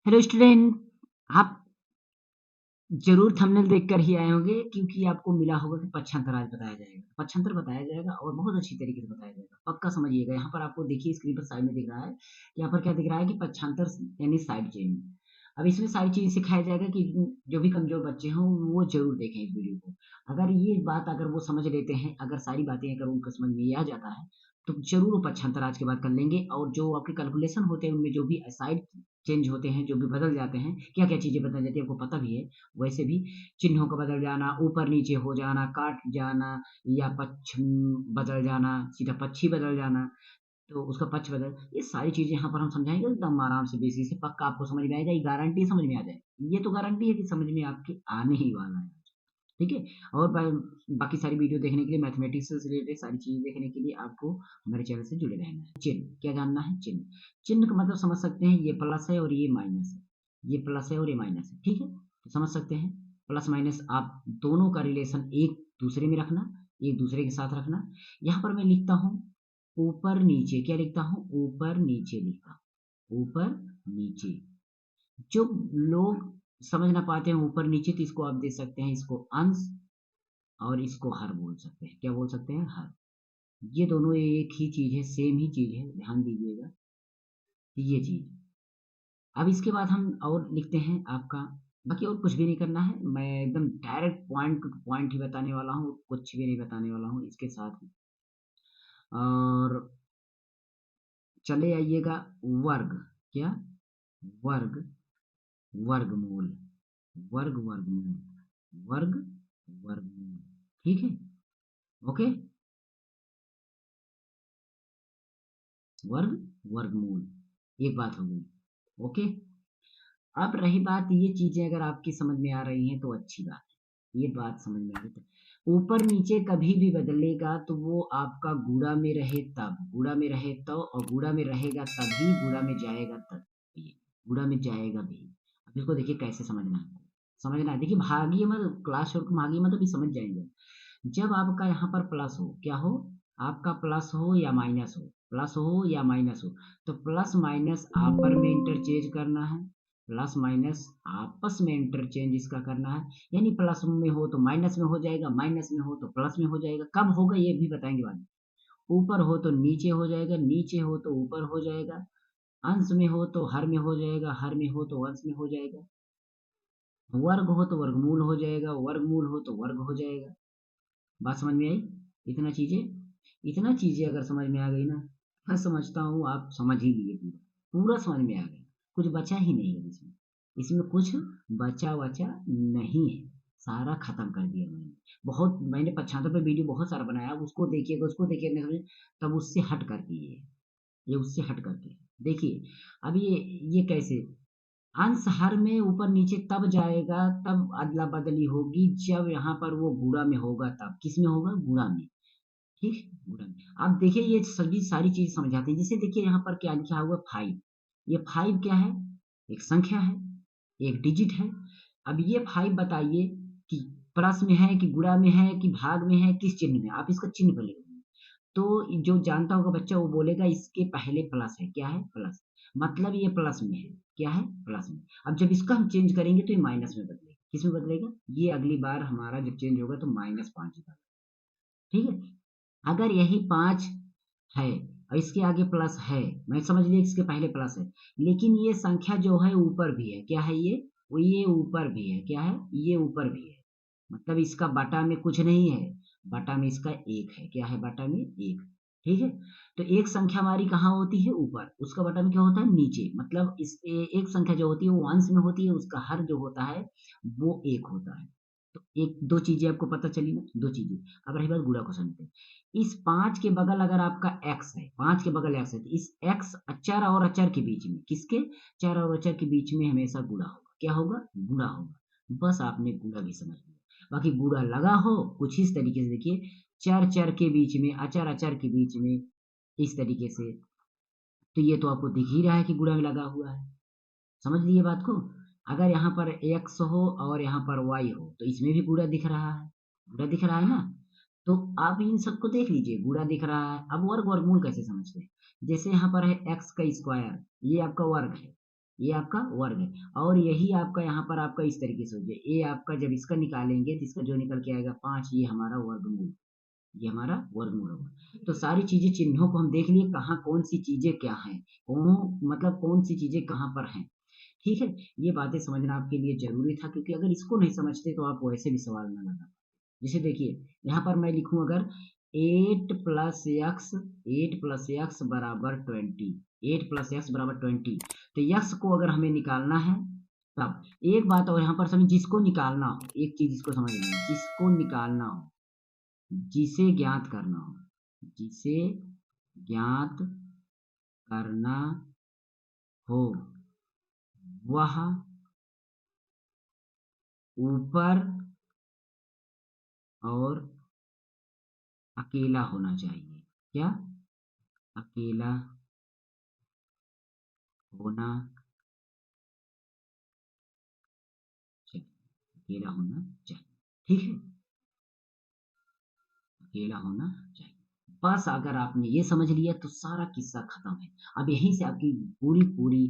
Hello student, आप जरूर thumbnail देखकर ही आए होंगे क्योंकि आपको मिला होगा कि पक्षांतर आज बताया जाएगा। पक्षांतर बताया जाएगा और बहुत अच्छी तरीके से बताया जाएगा। पक्का समझिएगा। यहाँ पर आपको देखिए स्क्रीन पर साइड में दिख रहा है। यहाँ पर क्या दिख रहा है कि पक्षांतर यानी साइड चेन। अब इसमें सारी चीजें सिखाया जाएगा कि जो भी कमजोर बच्चे हों वो जरूर देखें इस वीडियो को। अगर ये बात अगर वो समझ लेते हैं, अगर सारी बातें अगर उनको समझ में आ जाता है तो जरूर वो पक्षांतर आज के बाद कर लेंगे। और जो आपके कैलकुलेशन होते हैं उनमें जो भी साइड चेंज होते हैं, जो भी बदल जाते हैं, क्या क्या चीजें बदल जाती है आपको पता भी है। वैसे भी चिन्हों का बदल जाना, ऊपर नीचे हो जाना, काट जाना या पश्चिम बदल जाना, सीधा पक्षी बदल जाना, तो उसका पक्ष बदल, ये सारी चीजें यहाँ पर हम समझाएंगे एकदम आराम से, बेसिक से। पक्का आपको समझ में आएगा, ये गारंटी समझ में आ जाए। ये तो गारंटी है कि समझ में आपके आने ही वाला है। ठीक है। और बाकी सारी वीडियो देखने के लिए, मैथमेटिक्स से रिलेटेड सारी चीजें देखने के लिए आपको हमारे चैनल से जुड़े रहना है। चिन्ह क्या जानना है? चिन्ह। चिन्ह का मतलब समझ सकते हैं, ये प्लस है और ये माइनस है, ये प्लस है और ये माइनस है। ठीक है, तो समझ सकते हैं। प्लस माइनस आप दोनों का रिलेशन एक दूसरे में रखना, एक दूसरे के साथ रखना। यहाँ पर मैं लिखता हूँ ऊपर नीचे। क्या लिखता हूँ? ऊपर नीचे लिखता हूँ, ऊपर नीचे। जो लोग समझ ना पाते हैं ऊपर नीचे, तो इसको आप दे सकते हैं, इसको अंश और इसको हर बोल सकते हैं। क्या बोल सकते हैं? हर। ये दोनों एक ही चीज है, सेम ही चीज है, ध्यान दीजिएगा ये चीज। अब इसके बाद हम और लिखते हैं आपका, बाकी और कुछ भी नहीं करना है। मैं एकदम डायरेक्ट पॉइंट टू पॉइंट ही बताने वाला हूँ, कुछ भी नहीं बताने वाला हूँ इसके साथ ही। और चले आइएगा वर्ग। क्या? वर्ग, वर्गमूल, वर्ग वर्गमूल, वर्ग वर्गमूल। ठीक है, ओके। वर्ग वर्गमूल, एक बात हो गई। ओके। अब रही बात, ये चीजें अगर आपकी समझ में आ रही हैं तो अच्छी बात है। ये बात समझ में आ रही तो ऊपर नीचे कभी भी बदलेगा तो वो आपका गुणा में रहे तब, गुणा में रहे तो, और गुणा में रहेगा तभी, गुणा में जाएगा तब। ये गुणा में जाएगा भी। अब इसको देखिए कैसे समझना है आपको। समझना है, देखिए भागिए मत, क्लास वर्क में भागिए मत, अभी समझ जाएंगे। जब आपका यहाँ पर प्लस हो, क्या हो? आपका प्लस हो या माइनस हो, प्लस हो या माइनस हो, तो प्लस माइनस आपस में इंटरचेंज करना है। प्लस माइनस आपस में इंटरचेंज इसका करना है। यानी प्लस में हो तो माइनस में हो जाएगा, माइनस में हो तो प्लस में हो जाएगा। कब होगा ये भी बताएंगे बाद में। ऊपर हो तो नीचे हो जाएगा, नीचे हो तो ऊपर हो जाएगा, अंश में हो तो हर में हो जाएगा, हर में हो तो अंश में हो जाएगा, वर्ग हो तो वर्गमूल हो जाएगा, वर्गमूल हो तो वर्ग हो जाएगा। बात समझ में आई? इतना चीजें, इतना चीजें अगर समझ में आ गई ना, मैं समझता हूँ आप समझ ही लिए पूरा, पूरा समझ में आ गया। कुछ बचा ही नहीं है इसमें, इसमें कुछ बचा वचा नहीं है। सारा खत्म कर दिया मैंने। बहुत मैंने 75 पे वीडियो बहुत सारा बनाया, उसको देखिएगा, उसको देखिए नहीं समझे, तब उससे हट करके ये उससे हट करके देखिए। अब ये कैसे? अंश हर में ऊपर नीचे तब जाएगा, तब अदला बदली होगी जब यहाँ पर वो गुणा में होगा। तब किस में होगा? गुणा में। ठीक है, गुणा में। आप देखिए ये सभी सारी चीज समझाते हैं। जैसे देखिए यहाँ पर क्या लिखा हुआ? फाइव। ये फाइव क्या है? एक संख्या है, एक डिजिट है। अब ये फाइव बताइए कि प्लस में है कि गुणा में है कि भाग में है, किस चिन्ह में? आप इसका चिन्ह पर लिखोगे तो जो जानता होगा बच्चा वो बोलेगा इसके पहले प्लस है। क्या है? प्लस। मतलब ये प्लस में है। क्या है? प्लस में। अब जब इसका हम चेंज करेंगे तो ये माइनस में बदलेगा। किस में बदलेगा? ये अगली बार हमारा जब चेंज होगा तो -5 का। ठीक है। अगर यही 5 है और इसके आगे प्लस है, मैं समझ लिया इसके पहले प्लस है, लेकिन ये संख्या जो है ऊपर भी है। क्या है ये? ये ऊपर भी है। क्या है? ये ऊपर भी है। मतलब इसका बटा में कुछ नहीं है, बटा में इसका एक है। क्या है? बटा में एक। ठीक है। तो एक संख्या हमारी कहाँ होती है? ऊपर। उसका बटा में क्या होता है? नीचे। मतलब एक संख्या जो होती है वो अंश में होती है, उसका हर जो होता है वो एक होता है। तो एक दो चीजें आपको पता चली ना, दो चीजें। अब रही बात गुणा को समझते हैं। इस 5 के बगल अगर आपका x है, 5 के बगल x है, तो इस x अचर और अचर के बीच में, किसके? चर और अचर के बीच में हमेशा गुणा होगा। क्या होगा? गुणा होगा। बस आपने गुणा भी समझ लिया। बाकी गुणा लगा हो कुछ इस तरीके से, देखिए चर चर के बीच में, अचर अचर के बीच में, इस तरीके से। तो ये तो आपको दिख ही रहा है कि गुणा में लगा हुआ है। समझ लिए बात को? अगर यहाँ पर x हो और यहाँ पर y हो तो इसमें भी गुणा दिख रहा है। गुणा दिख रहा है ना? तो आप इन सबको देख लीजिए, गुणा दिख रहा है। अब वर्ग वर्गमूल कैसे समझते हैं? जैसे यहाँ पर है x का स्क्वायर, ये आपका वर्ग है। ये आपका वर्ग है, और यही आपका यहाँ पर आपका इस तरीके से हो जाए, ये आपका जब इसका निकालेंगे तो इसका जो निकल के आएगा 5, ये हमारा वर्गमूल, ये हमारा वर्गमूल होगा। तो सारी चीजें, चिन्हों को हम देख लिए कहाँ कौन सी चीजें क्या है, मतलब कौन सी चीजें कहाँ पर हैं। ठीक है, ये बातें समझना आपके लिए जरूरी था, क्योंकि अगर इसको नहीं समझते तो आप वैसे भी सवाल न लगा। जैसे देखिए यहाँ पर मैं लिखूं अगर 8 + x बराबर 20, 8 + x बराबर 20, तो x को अगर हमें निकालना है, तब एक बात और यहाँ पर समझ, जिसको निकालना हो, एक चीज इसको समझ लें, जिसको निकालना हो, जिसे ज्ञात करना हो, जिसे ज्ञात करना हो, वह ऊपर और अकेला होना चाहिए। क्या? अकेला होना चाहिए, अकेला होना चाहिए। ठीक है, अकेला होना चाहिए। बस अगर आपने ये समझ लिया तो सारा किस्सा खत्म है। अब यहीं से आपकी पूरी पूरी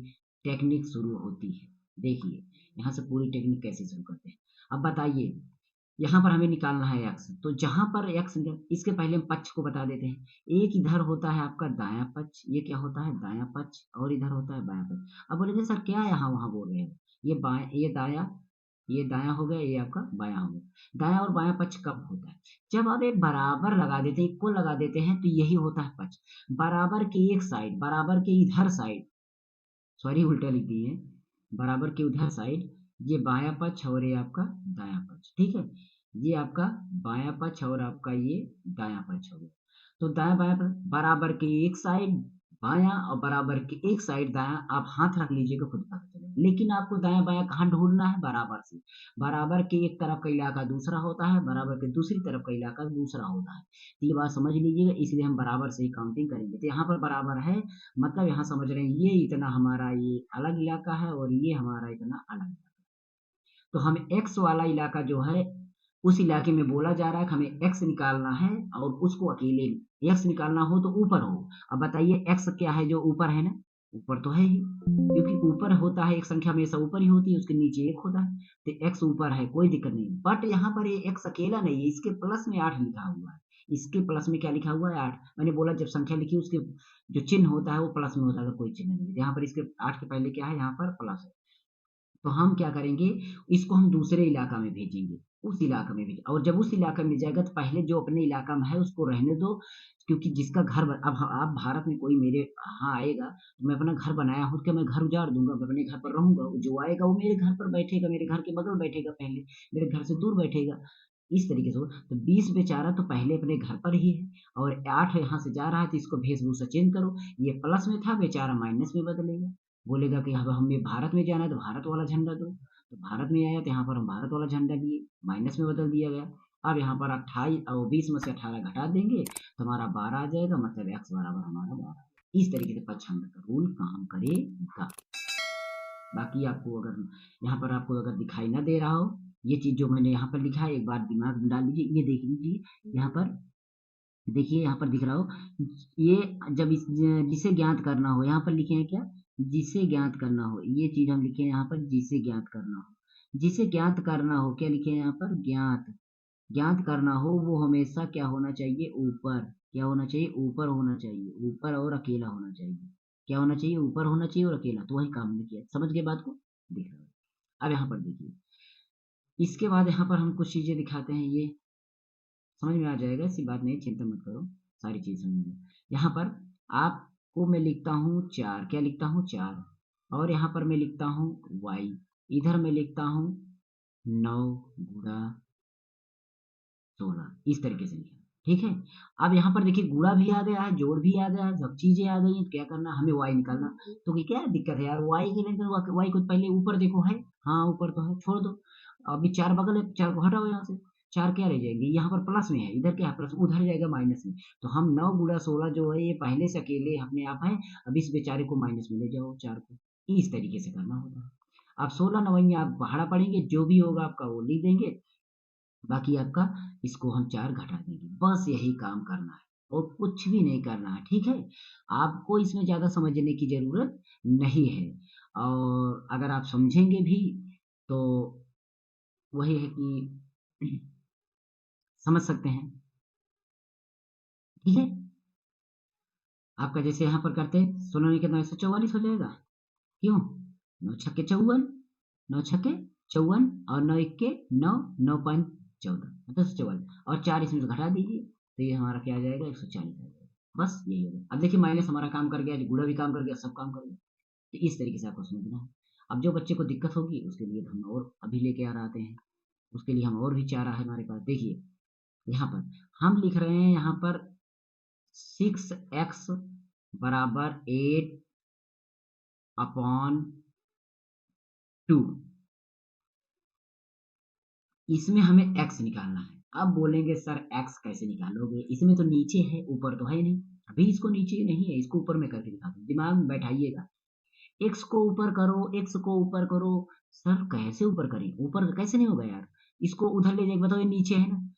टेक्निक शुरू होती है। देखिए यहाँ से पूरी टेक्निक कैसे शुरू करते हैं। अब बताइए, यहाँ पर हमें निकालना है एक्स, तो जहां पर एक्स, इसके पहले हम पक्ष को बता देते हैं। एक इधर होता है आपका दायां पक्ष, ये क्या होता है दायां पक्ष, और इधर होता है बायां पक्ष। अब बोलेंगे सर क्या यहाँ वहां बोल रहे हो, ये बायां, ये दायां, ये दायां हो गया, ये आपका बायां हो गया। दायां और बायां पक्ष कब होता है? जब आप एक बराबर लगा देते हैं, इक्वल लगा देते हैं, तो यही होता है पक्ष। बराबर के एक साइड, बराबर के इधर साइड, सॉरी उल्टा लिख दिए, बराबर के उधर साइड, ये बायां पक्ष और ये आपका दायां पक्ष। ठीक है, ये आपका बायां पक्ष और आपका ये दायां पक्ष हो गया। तो दायां बायां बराबर के एक साइड बायां और बराबर के एक साइड दायां, आप हाथ रख लीजिएगा खुद पता चलेगा। लेकिन आपको दायां बायां कहाँ ढूंढना है? बराबर से। बराबर के एक तरफ का इलाका दूसरा होता है, बराबर के दूसरी तरफ का इलाका दूसरा होता है। तो ये बात समझ लीजिएगा, इसलिए हम बराबर से ही काउंटिंग करेंगे। तो यहाँ पर बराबर है, मतलब यहाँ समझ रहे हैं ये इतना हमारा ये अलग इलाका है और ये हमारा इतना अलग इलाका। तो हमें एक्स वाला इलाका जो है, उस इलाके में बोला जा रहा है कि हमें एक्स निकालना है, और उसको अकेले एक्स निकालना हो तो ऊपर हो। अब बताइए एक्स क्या है जो ऊपर है ना? ऊपर तो है ही, क्योंकि ऊपर होता है, एक संख्या हमेशा ऊपर ही होती है, उसके नीचे एक होता है। तो एक्स ऊपर है, कोई दिक्कत नहीं। बट यहाँ पर ये एक्स अकेला नहीं है, इसके प्लस में 8 लिखा हुआ है। इसके प्लस में क्या लिखा हुआ है? 8। मैंने बोला जब संख्या लिखी उसके जो चिन्ह होता है वो प्लस में होता है, कोई चिन्ह नहीं। यहाँ पर इसके 8 के पहले क्या है? यहाँ पर प्लस है। तो हम क्या करेंगे, इसको हम दूसरे इलाका में भेजेंगे, उस इलाका में भेज, और जब उस इलाका में जाएगा तो पहले जो अपने इलाका में है उसको रहने दो, क्योंकि जिसका घर अब आप भारत में कोई मेरे यहाँ आएगा तो मैं अपना घर बनाया हूँ, क्या मैं घर उजाड़ दूंगा? मैं अपने घर पर रहूंगा, जो आएगा वो मेरे घर पर बैठेगा, मेरे घर के बगल बैठेगा, पहले मेरे घर से दूर बैठेगा। इस तरीके से तो 20 बेचारा तो पहले अपने घर पर ही है, और 8 यहाँ से जा रहा है तो इसको वेशभूषा चेंज करो, ये प्लस में था बेचारा माइनस में बदलेगा। बोलेगा कि अब हमें भारत में जाना है तो भारत वाला झंडा दो, तो भारत में आया तो यहाँ पर हम भारत वाला झंडा लिए, माइनस में बदल दिया गया। अब यहाँ पर 28 और 20 में से 18 घटा देंगे तो हमारा 12 आ जाएगा, मतलब एक्स बराबर हमारा 12। इस तरीके से पच्छांग का रूल काम करेगा। बाकी आपको अगर यहाँ पर आपको अगर दिखाई ना दे रहा हो, ये चीज जो मैंने यहाँ पर लिखा है एक बार दिमाग में डाल लीजिए, ये देख लीजिए यहाँ पर, देखिए यहाँ पर दिख रहा हो, ये जब इस जिसे ज्ञात करना हो, यहाँ पर लिखे हैं क्या? जिसे ज्ञात करना हो, ये चीज हम लिखे हैं यहाँ पर, जिसे ज्ञात करना हो। जिसे ज्ञात करना हो क्या लिखे हैं यहाँ पर? ज्ञात। ज्ञात करना हो वो हमेशा क्या होना चाहिए? ऊपर। क्या होना चाहिए? ऊपर होना चाहिए, ऊपर और अकेला होना चाहिए। क्या होना चाहिए? ऊपर होना चाहिए और अकेला। तो वही काम ने किया, समझ गए बात को? देख रहे हो? अब यहाँ पर देखिए, इसके बाद यहाँ पर हम कुछ चीजें दिखाते हैं, ये समझ में आ जाएगा, ऐसी बात नहीं, चिंता मत करो, सारी चीज समझ में। यहाँ पर आपको मैं लिखता हूँ 4, क्या लिखता हूँ? 4। और यहाँ पर मैं लिखता हूँ y, इधर मैं लिखता हूँ 9 गुणा 16, इस तरीके से लिखा। ठीक है, अब यहाँ पर देखिए गुणा भी आ गया है, जोड़ भी आ गया है, सब चीजें आ गई हैं, तो क्या करना हमें? y निकालना। तो क्या दिक्कत है यार, y के लिए तो y को पहले ऊपर देखो है, हाँ ऊपर तो है, छोड़ दो। अभी 4 बगल है, 4 को हटाओ यहाँ से, 4 क्या रह जाएंगे? यहाँ पर प्लस में है, इधर क्या है? प्लस, उधर जाएगा माइनस में। तो हम 9 गुणा 16 जो है ये पहले से अकेले अपने आप है, अब इस बेचारे को माइनस में ले जाओ 4 को, इस तरीके से करना होता है। अब 16 नवैया आप भाड़ा पड़ेंगे, जो भी होगा आपका वो लिख देंगे, बाकी आपका इसको हम 4 घटा देंगे, बस यही काम करना है और कुछ भी नहीं करना है। ठीक है, आपको इसमें ज्यादा समझने की जरूरत नहीं है। और अगर आप समझेंगे भी तो वही है कि समझ सकते हैं। ठीक है, आपका जैसे यहाँ पर करते हैं 16 में कितना 144 हो जाएगा। क्यों, 9 छक्के 54, 9 छक्के 54 और 9 इक्के 9, 9.14 मतलब 144 और 4 इसमें से घटा दीजिए तो ये हमारा क्या आ जाएगा 140 आ जाएगा। बस यही होगा। अब देखिए माइनस हमारा काम कर गया, गुणा भी काम कर गया, सब काम कर गया। तो इस तरीके से आपको समझना है। अब जो बच्चे को दिक्कत होगी उसके लिए हम और अभी लेके आ आते हैं, उसके लिए हम और भी चारा है हमारे पास। देखिए यहाँ पर हम लिख रहे हैं, यहाँ पर 6x बराबर 8/2, इसमें हमें x निकालना है। अब बोलेंगे सर x कैसे निकालोगे, इसमें तो नीचे है ऊपर तो है नहीं। अभी इसको नीचे नहीं है, इसको ऊपर में करके दिखाता हूँ, दिमाग में बैठाइएगा। x को ऊपर करो, x को ऊपर करो। सर कैसे ऊपर करें, ऊपर कैसे नहीं होगा यार, इसको उधर ले जाके बताओ, ये नीचे है ना,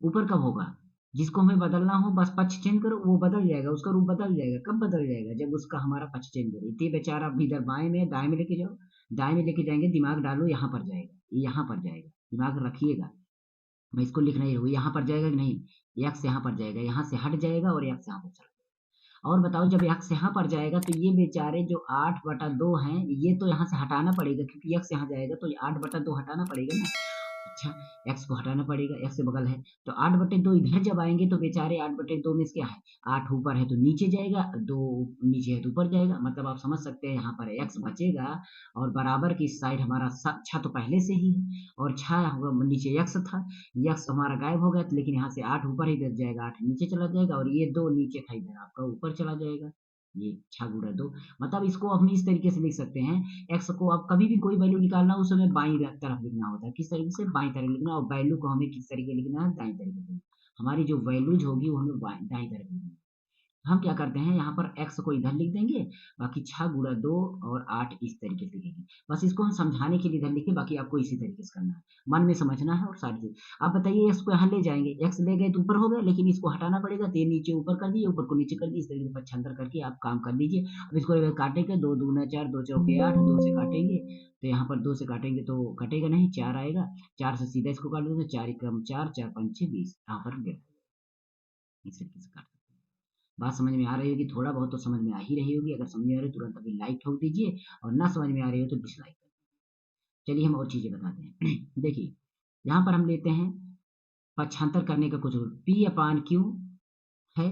ऊपर कब होगा। जिसको हमें बदलना हो बस पक्ष चेंज करो, वो बदल जाएगा, उसका रूप बदल जाएगा। कब बदल जाएगा, जब उसका हमारा पक्ष चेंज करो। इतने बेचारा अब इधर बाएं में दाएं में लेके जाओ, दाएं में लेके जाएंगे, दिमाग डालो, यहाँ पर जाएगा, यहाँ पर जाएगा, दिमाग रखिएगा। मैं इसको लिख नहीं रही, यहाँ पर जाएगा कि नहीं, यक्स यहाँ पर जाएगा, यहाँ से हट जाएगा और यक्स यहाँ पर चला जाएगा। और बताओ जब यक्स यहाँ पर जाएगा तो ये बेचारे जो 8/2 हैं, ये तो यहाँ से हटाना पड़ेगा, क्योंकि यक्स यहाँ जाएगा तो 8/2 हटाना पड़ेगा ना। अच्छा, एक्स को हटाना पड़ेगा, एक्स से बगल है तो 8/2 इधर जब आएंगे तो बेचारे 8/2 में क्या है, 8 ऊपर है तो नीचे जाएगा, 2 नीचे है तो ऊपर जाएगा। मतलब आप समझ सकते हैं यहाँ पर एक्स बचेगा और बराबर की साइड हमारा छा तो पहले से ही है और छा नीचे यक्स था, यक्स हमारा गायब हो गया तो, लेकिन यहाँ से 8 ऊपर ही जाएगा, 8 नीचे चला जाएगा और ये 2 नीचे था इधर आपका ऊपर चला जाएगा। ये 6 × 2, मतलब इसको हम इस तरीके से लिख सकते हैं। एक्स को आप कभी भी कोई वैल्यू निकालना हो, उस समय बाई तरफ लिखना होता है। किस तरीके से, बाई तरफ लिखना, और वैल्यू को हमें किस तरीके लिखना है, दाई तरीके से। हमारी जो वैल्यूज होगी वो हमें दाई तरफ लिखनी है। हम क्या करते हैं, यहाँ पर x को इधर लिख देंगे, बाकी 6 × 2 और 8 इस तरीके से लिखेंगे। बस इसको हम समझाने के लिए इधर लिखे, बाकी आपको इसी तरीके से करना है, मन में समझना है और सारी चीज। आप बताइए x को यहाँ ले जाएंगे, x ले गए तो ऊपर हो गए, लेकिन इसको हटाना पड़ेगा तो ये नीचे ऊपर कर दिए, ऊपर को नीचे कर दिए, इस तरीके से पक्षांतर करके आप काम कर लीजिए। अब इसको काटेंगे, 2 दूना 4, 2 चौके 8, 2 से काटेंगे तो यहाँ पर 2 से काटेंगे तो कटेगा नहीं, 4 आएगा, 4 से सीधा इसको काट देंगे, 4 × 4, 4 × 5 = 20, यहाँ पर इस तरीके से काट सकते हैं। बात समझ में आ रही होगी, थोड़ा बहुत तो समझ में आ ही रही होगी। अगर समझ में आ रही है तुरंत अभी लाइक ठोक दीजिए, और ना समझ में आ रही हो तो डिसलाइक कर दीजिए। चलिए हम और चीजें बताते हैं। देखिए यहाँ पर हम लेते हैं पक्षांतर करने का कुछ रूल, P/Q है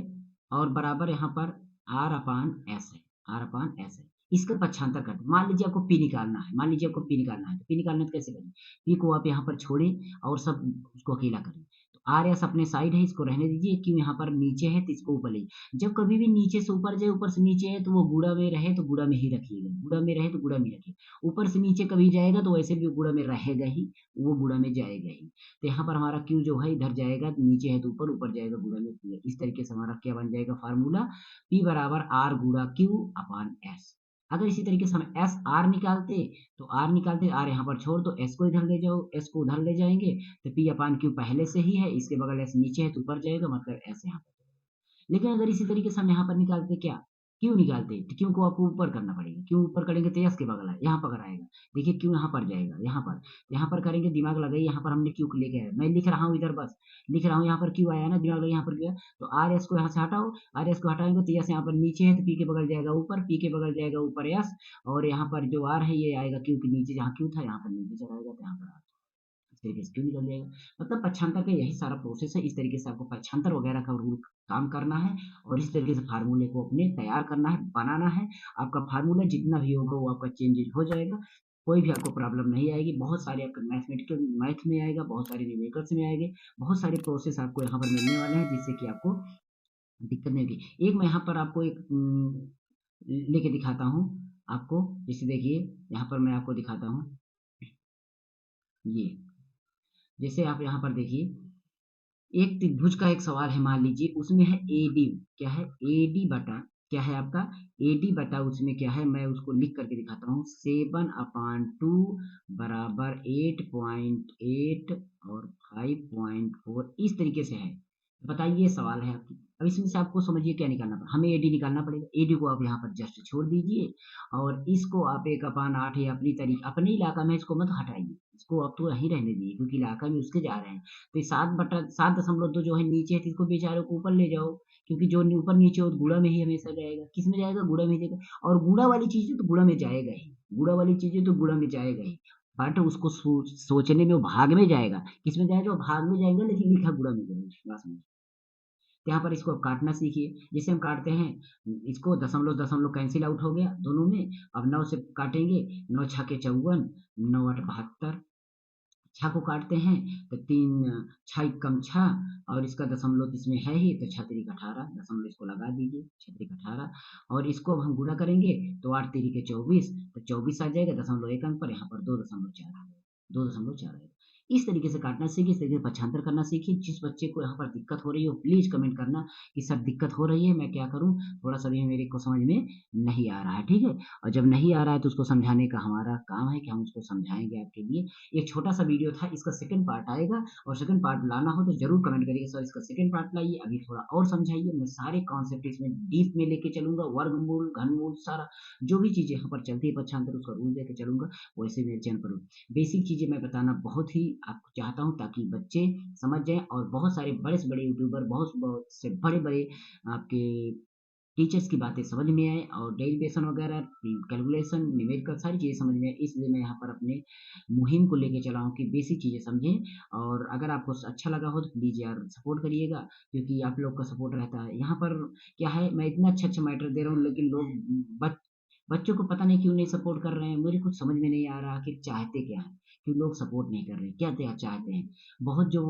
और बराबर यहाँ पर R/S है, R/S है। इसका पक्षांतर करते हैं। मान लीजिए आपको P निकालना है, मान लीजिए आपको P निकालना है, तो P निकालना है तो कैसे करें, P को आप यहाँ पर छोड़े और सब उसको अकेला करें। तो RS अपने साइड है, इसको रहने दीजिए, Q यहाँ पर नीचे है तो इसको ऊपर ले। जब कभी भी नीचे से ऊपर जाए, ऊपर से नीचे है तो वो गुणा में रहे तो गुणा में ही रखिएगा, गुणा में रहे तो गुणा में रखिए। ऊपर से नीचे कभी जाएगा तो वैसे भी गुणा में रहेगा ही, वो गुणा में जाएगा ही। तो यहाँ पर हमारा Q जो है इधर जाएगा, नीचे है तो ऊपर, ऊपर जाएगा गुणा में Q। इस तरीके से हमारा क्या बन जाएगा फार्मूला, P बराबर R × Q/S। अगर इसी तरीके से हम एस आर निकालते तो आर निकालते, आर यहाँ पर छोड़ दो, एस को इधर ले जाओ, एस को उधर ले जाएंगे तो P/Q पहले से ही है, इसके बगल एस नीचे है तो ऊपर जाएगा, मतलब एस यहाँ पर। लेकिन अगर इसी तरीके से हम यहाँ पर निकालते, क्या क्यों निकालते, तो क्यों को आपको ऊपर करना पड़ेगा, क्यों ऊपर करेंगे तो यस के बगल है, यहाँ पर आएगा। देखिए क्यों यहाँ पर जाएगा, यहाँ पर करेंगे, दिमाग लगाइए, यहाँ पर हमने क्यों लेके आया, मैं लिख रहा हूँ इधर, बस लिख रहा हूँ, यहाँ पर क्यों आया ना, दिमाग लगाइए, यहाँ पर गया तो आर एस को यहाँ से हटाओ, आर एस को हटाएंगे तो यस यहाँ पर नीचे है तो पी के बगल जाएगा ऊपर, पी के बगल जाएगा ऊपर यस, और यहाँ पर जो आर है ये आएगा क्यों के नीचे, जहाँ क्यों था यहाँ पर नीचे चलाएगा तो यहाँ पर आर इस तरीके से क्यों निकल जाएगा। मतलब पक्षांतर का यही सारा प्रोसेस है, इस तरीके से आपको पक्षांतर वगैरह का रूल काम करना है और इस तरीके से फार्मूले को अपने तैयार करना है, बनाना है। आपका फार्मूला जितना भी होगा वो आपका चेंजेज हो जाएगा, कोई भी आपको प्रॉब्लम नहीं आएगी। बहुत सारे आपके मैथमेटिकल मैथ में आएगा, बहुत सारे न्यूमेरिकल्स में आएंगे, बहुत सारे प्रोसेस आपको यहाँ पर मिलने वाले हैं जिससे कि आपको दिक्कत नहीं होगी। एक मैं यहाँ पर आपको एक लेके दिखाता हूँ आपको, जैसे देखिए यहाँ पर मैं आपको दिखाता हूँ, ये जैसे आप यहाँ पर देखिए एक त्रिभुज का एक सवाल है, मान लीजिए उसमें है AD, क्या है AD बटा, क्या है आपका AD बटा, उसमें क्या है मैं उसको लिख करके दिखाता हूँ, 7/2 बराबर 8.8 और 5.4 इस तरीके से है। बताइए, सवाल है आपकी। अब इसमें से आपको समझिए क्या निकालना पड़ा, हमें एडी निकालना पड़ेगा। एडी को आप यहाँ पर जस्ट छोड़ दीजिए और इसको आप 1/8 या अपने इलाका में इसको मत हटाइए, इसको आप तो यहीं रहने दीजिए क्योंकि इलाका में उसके जा रहे हैं। तो ये 7/7.2 जो है नीचे है, तो इसको बेचारे को ऊपर ले जाओ, क्योंकि जो ऊपर नीचे हो तो गुणा में ही हमेशा जाएगा। किस में जाएगा? गुणा में जाएगा। और गुणा वाली चीजें तो गुणा में जाएगा ही, गुणा वाली चीजें तो गुणा में जाएगा ही, बट उसको सोचने में वो भाग में जाएगा। किस में जाएगा? वो भाग में जाएगा, लेकिन लिखा गुणा में जाएगा। बस में तो यहाँ पर इसको अब काटना सीखिए। जैसे हम काटते हैं इसको, दशमलव दशमलव कैंसिल आउट हो गया दोनों में। अब 9 से काटेंगे, 9 छके 54, 9 8 72। छः को काटते हैं तो 3 छः कम छः, और इसका दशमलव तो इसमें है ही, तो 6 3 18, दशमलव इसको लगा दीजिए, 6 3 18। और इसको अब हम गुणा करेंगे तो 8 3 के 24, तो 24 आ जाएगा, दशमलव एक अंक पर, यहाँ पर 2.4 आ जाएगा, 2.4 आएगा। इस तरीके से काटना सीखिए, इस तरीके से पक्षांतर करना सीखिए। जिस बच्चे को यहाँ पर दिक्कत हो रही हो प्लीज कमेंट करना कि सर दिक्कत हो रही है, मैं क्या करूँ, थोड़ा सा भी मेरे को समझ में नहीं आ रहा है, ठीक है। और जब नहीं आ रहा है तो उसको समझाने का हमारा काम है कि हम उसको समझाएंगे आपके लिए। एक छोटा सा वीडियो था, इसका सेकंड पार्ट आएगा, और सेकंड पार्ट लाना हो तो जरूर कमेंट करिए सर इसका सेकंड पार्ट लाइए, अभी थोड़ा और समझाइए। मैं सारे कॉन्सेप्ट इसमें डीप में लेके चलूंगा, वर्गमूल घनमूल सारा जो भी चीजें यहाँ पर चलती है पक्षांतर, उसका रूल लेके चलूंगा। वैसे मेरे चैनल पर बेसिक चीजें मैं बताना बहुत ही आपको चाहता हूँ, ताकि बच्चे समझ जाएं। और बहुत सारे बड़े से बड़े यूट्यूबर, बहुत बहुत से बड़े बड़े आपके टीचर्स की बातें समझ में आए, और डेरिवेशन वगैरह, कैलकुलेशन, न्यूमेरिकल सारी चीज़ें समझ में आए। इसलिए मैं यहाँ पर अपने मुहिम को लेके चला हूँ कि बेसिक चीज़ें समझें। और अगर आपको अच्छा लगा हो तो प्लीज़ यार सपोर्ट करिएगा, क्योंकि आप लोग का सपोर्ट रहता है यहाँ पर। क्या है, मैं इतना अच्छा अच्छा मैटर दे रहा हूँ, लेकिन लोग बच्चों को पता नहीं क्यों नहीं सपोर्ट कर रहे हैं, मुझे कुछ समझ में नहीं आ रहा कि चाहते क्या है, क्यों लोग सपोर्ट नहीं कर रहे हैं, क्या चाहते हैं। बहुत जो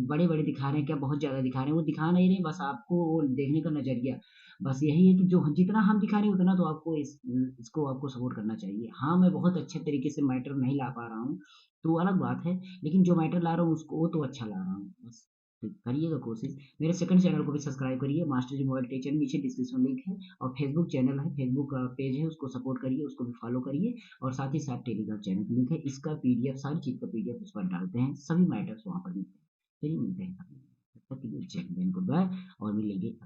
बड़े बड़े दिखा रहे हैं, क्या बहुत ज्यादा दिखा रहे हैं, वो दिखा नहीं रहे, बस आपको वो देखने का नजरिया बस यही है कि जो जितना हम दिखा रहे हैं उतना तो आपको इसको आपको सपोर्ट करना चाहिए। हाँ, मैं बहुत अच्छे तरीके से मैटर नहीं ला पा रहा हूँ तो वो अलग बात है, लेकिन जो मैटर ला रहा हूँ उसको वो तो अच्छा ला रहा हूँ बस। तो करिएगा कोशिश। मेरे सेकंड चैनल को भी सब्सक्राइब करिए, मास्टर जी मोबाइल टीचर, नीचे डिस्क्रिप्शन लिंक है। और फेसबुक चैनल है, फेसबुक का पेज है, उसको सपोर्ट करिए, उसको भी फॉलो करिए। और साथ ही साथ टेलीग्राम चैनल का लिंक है, इसका पीडीएफ, सारी चीज़ का पीडीएफ उस पर डालते हैं, सभी मैटर्स वहाँ पर मिलते हैं। चलिए मिलते हैं, तब तक के लिए जय हिंद, गुड बाय, और मिलेंगे।